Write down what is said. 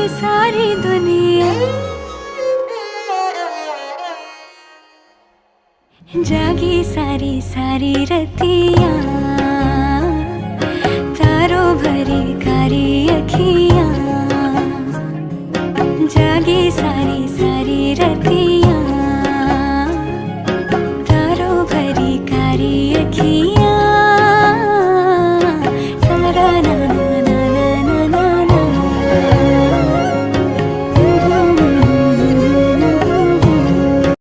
सारी दुनिया, जागी सारी सारी रतियाँ, तारों भरी कारी अखियाँ, जागी सारी सारी रतियाँ।